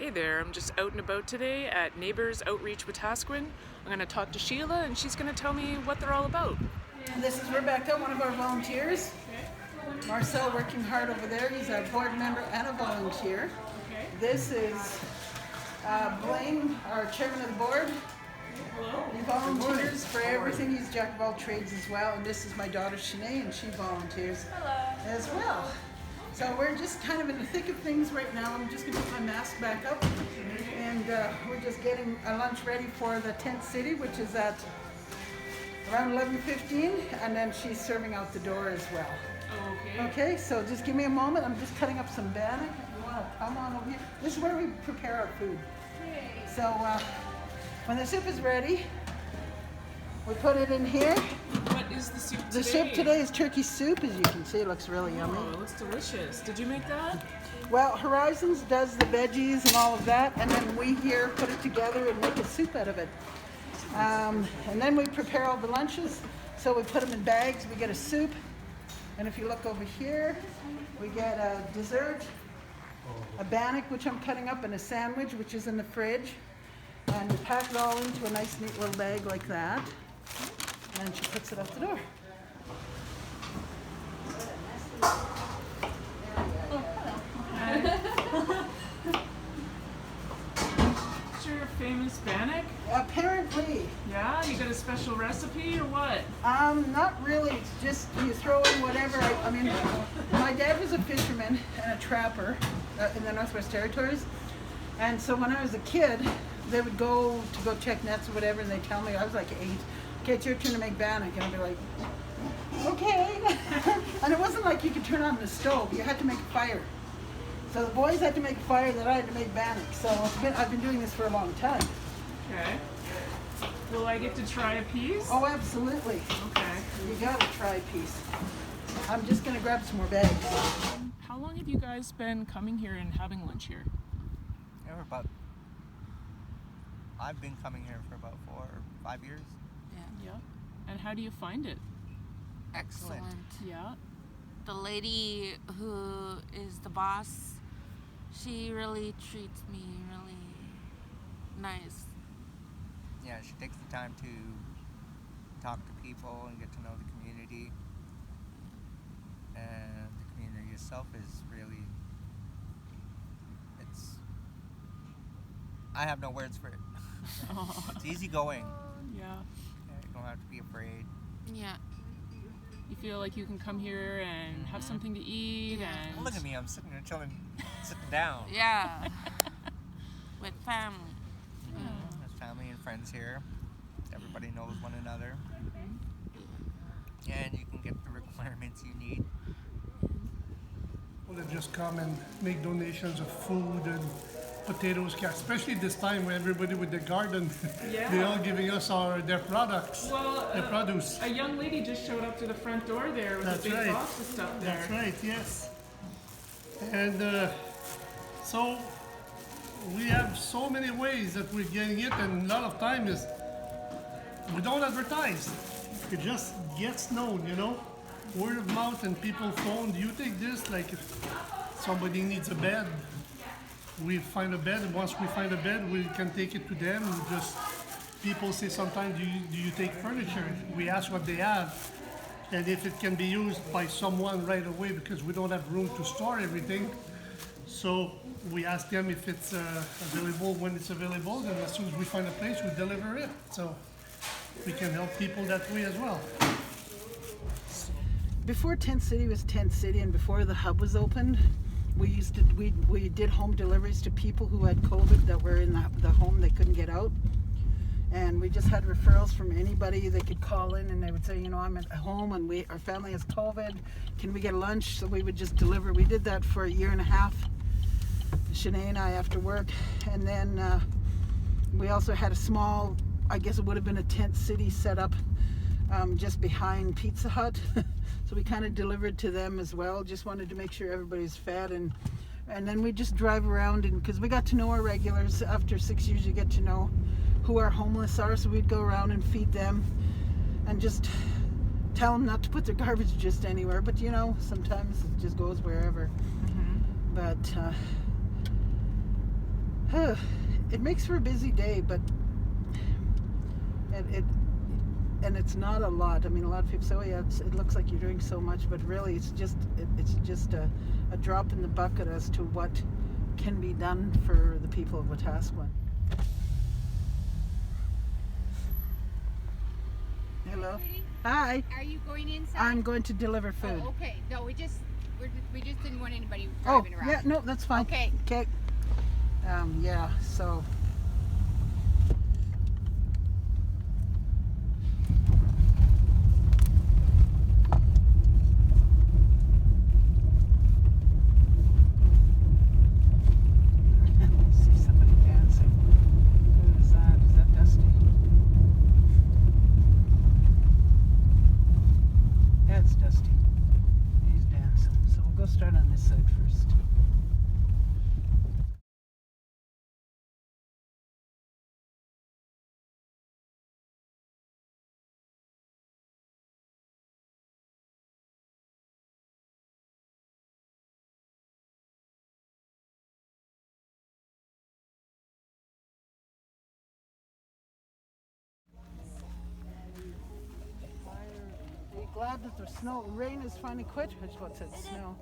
Hey there, I'm just out and about today at Neighbours Outreach Wetaskiwin. I'm going to talk to Sheila and she's going to tell me what they're all about. And this is Rebecca, one of our volunteers. Marcel working hard over there. He's our board member and a volunteer. This is Blaine, our chairman of the board. He volunteers for everything. He's jack of all trades as well. And this is my daughter Shanae, and she volunteers as well. So we're just kind of in the thick of things right now. I'm just going to put my mask back up. And we're just getting a lunch ready for the tent city, which is at around 11:15. And then she's serving out the door as well. Okay, so just give me a moment. I'm just cutting up some bannock. If you want to come on over here. This is where we prepare our food. So when the soup is ready, we put it in here. What is the soup today? The soup today is turkey soup, as you can see. It looks really yummy. Oh, it looks delicious. Did you make that? Well, Horizons does the veggies and all of that, and then we here put it together and make a soup out of it. And then we prepare all the lunches. So we put them in bags. We get a soup. And if you look over here, we get a dessert, a bannock, which I'm cutting up, and a sandwich, which is in the fridge. And we pack it all into a nice, neat little bag like that. And she puts it out the door. Is your famous bannock? Apparently. Yeah? You got a special recipe or what? Not really. It's just you throw in whatever. I mean, my dad was a fisherman and a trapper in the Northwest Territories. And so when I was a kid, they would go check nets or whatever, and they'd tell me, I was like 8, okay, it's your turn to make bannock. And I'd be like, okay. And it wasn't like you could turn on the stove. You had to make a fire. So the boys had to make a fire, that I had to make bannock. So I've been doing this for a long time. Okay. Will I get to try a piece? Oh, absolutely. Okay. You gotta try a piece. I'm just gonna grab some more bags. How long have you guys been coming here and having lunch here? I've been coming here for about 4 or 5 years. Yeah. And how do you find it? Excellent. Yeah. The lady who is the boss, she really treats me really nice. Yeah, she takes the time to talk to people and get to know the community. And the community itself is really, I have no words for it. It's easygoing. Yeah. You don't have to be afraid. Yeah. You feel like you can come here and have something to eat and... Look at me, I'm sitting here chilling, sitting down. Yeah. With family. There's family and friends here. Everybody knows one another. And you can get the requirements you need. People that just come and make donations of food and potatoes, especially this time where everybody with their garden, they're all giving us their products, their produce. A young lady just showed up to the front door there with a big box of stuff there. That's right, yes. And so we have so many ways that we're getting it, and a lot of time is we don't advertise. It just gets known, word of mouth, and people phone, do you take this? Like if somebody needs a bed, we find a bed, and once we find a bed, we can take it to them. People say sometimes, do you take furniture? We ask what they have, and if it can be used by someone right away, because we don't have room to store everything. So we ask them if it's available when it's available, and as soon as we find a place, we deliver it. So we can help people that way as well. Before Tent City was Tent City, and before the hub was opened, we did home deliveries to people who had COVID that were in the home, they couldn't get out. And we just had referrals from anybody. They could call in and they would say, I'm at home and our family has COVID. Can we get lunch? So we would just deliver. We did that for 1.5 years, Shanae and I, after work. And then we also had a small, I guess it would have been a Tent City set up just behind Pizza Hut. So we kind of delivered to them as well. Just wanted to make sure everybody's fed, and then we just drive around, and because we got to know our regulars. After 6 years, you get to know who our homeless are. So we'd go around and feed them, and just tell them not to put their garbage just anywhere. But sometimes it just goes wherever. But It makes for a busy day, but and it's not a lot. I mean, a lot of people say, "Oh yeah, it looks like you're doing so much," but really, it's just a drop in the bucket as to what can be done for the people of Wetaskiwin. Hello. Hi. Are you going inside? I'm going to deliver food. Oh, okay. No, we just didn't want anybody Oh, driving around. yeah, no, that's fine. Okay. Okay. Yeah, so. See somebody dancing. Who is that? Is that Dusty? Yeah, it's Dusty. He's dancing. So we'll go start on this side first. Are you glad that the rain has finally quit? I just want to say snow.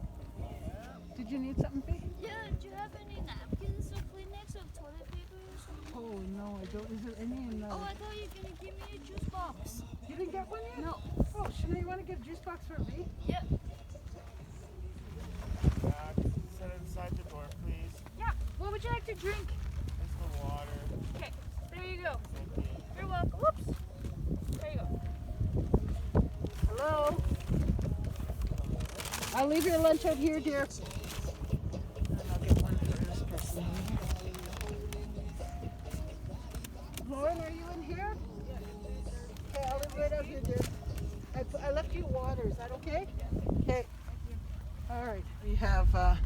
Did you need something, B? Yeah, do you have any napkins or Kleenex or toilet paper or something? Oh, no, I don't. Is there any in Oh, I thought you were gonna give me a juice box. You didn't get one yet? No. Oh, Shana, you want to get a juice box for me? Yep. Set it inside the door, please. Yeah. What would you like to drink? Just the water. Okay. There you go. Thank you. You're welcome. Whoops. There you go. Hello? I'll leave your lunch out here, dear. And I'll get one for this person here. Lauren, are you in here? Okay, I'll leave right out here, dear. I left you water. Is that okay? Okay. All right. We have a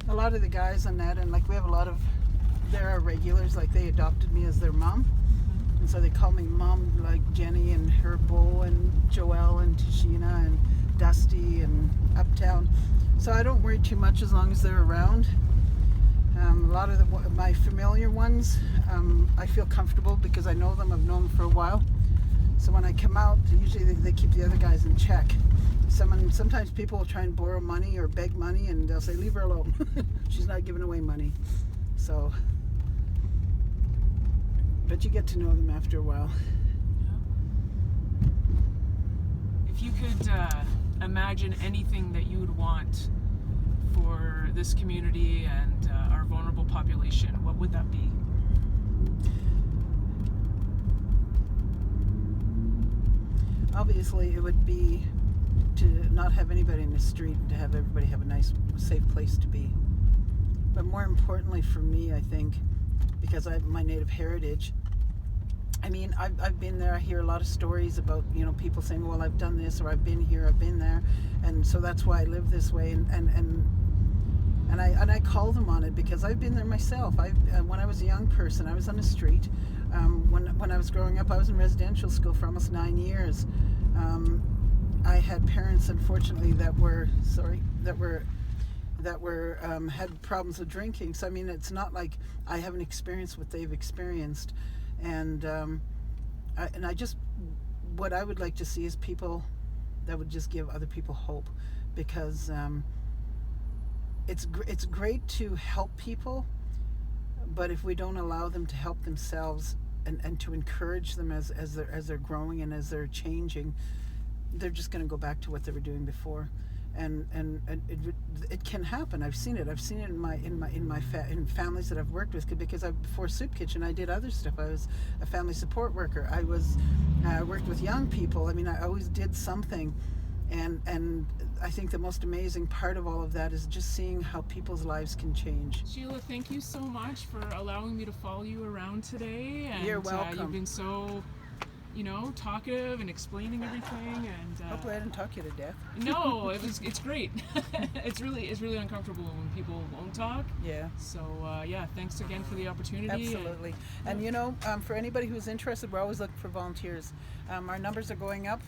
lot of the guys on that, and like we have a lot of, there are regulars, like they adopted me as their mom. And so they call me mom, like Jenny and her Bo and Joelle and Tashina and Dusty and Uptown. So I don't worry too much as long as they're around. A lot of my familiar ones, I feel comfortable because I know them. I've known them for a while. So when I come out, usually they keep the other guys in check. Sometimes people will try and borrow money or beg money, and they'll say, "Leave her alone. She's not giving away money." So, but you get to know them after a while. If you could imagine anything that you would want for this community and our vulnerable population, what would that be? Obviously, it would be to not have anybody in the street, to have everybody have a nice, safe place to be. But more importantly for me, I think, because I have my native heritage, I mean, I've been there. I hear a lot of stories about, people saying, well, I've done this, or I've been here, I've been there. And so that's why I live this way. And I call them on it because I've been there myself. When I was a young person, I was on the street. When I was growing up, I was in residential school for almost 9 years. I had parents, unfortunately, that had problems with drinking. So I mean, it's not like I haven't experienced what they've experienced. And what I would like to see is people that would just give other people hope, because it's great to help people, but if we don't allow them to help themselves and to encourage them as they're growing and as they're changing, they're just going to go back to what they were doing before. And it can happen. I've seen it in families that I've worked with, because before Soup Kitchen I did other stuff. I was a family support worker. I worked with young people. I mean, I always did something, and I think the most amazing part of all of that is just seeing how people's lives can change. Sheila, thank you so much for allowing me to follow you around today. And, You're welcome. You've been so, talkative and explaining everything. And Hopefully I didn't talk you to death. no, it's great. it's really uncomfortable when people won't talk. Yeah. So thanks again for the opportunity. Absolutely. And for anybody who's interested, we're always looking for volunteers. Our numbers are going up,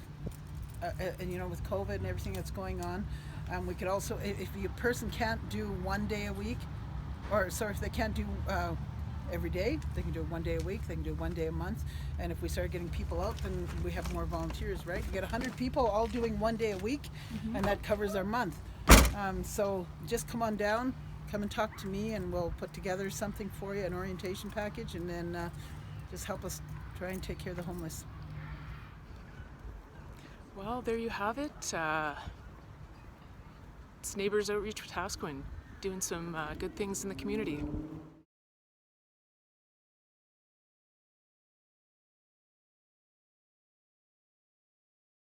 and with COVID and everything that's going on, we could also, if a person can't do 1 day a week, if they can't do every day. They can do it 1 day a week. They can do it 1 day a month. And if we start getting people out, then we have more volunteers, right? You get 100 people all doing 1 day a week, and that covers our month. So just come on down, come and talk to me, and we'll put together something for you, an orientation package, and then just help us try and take care of the homeless. Well, there you have it. It's Neighbours Outreach Wetaskiwin doing some good things in the community.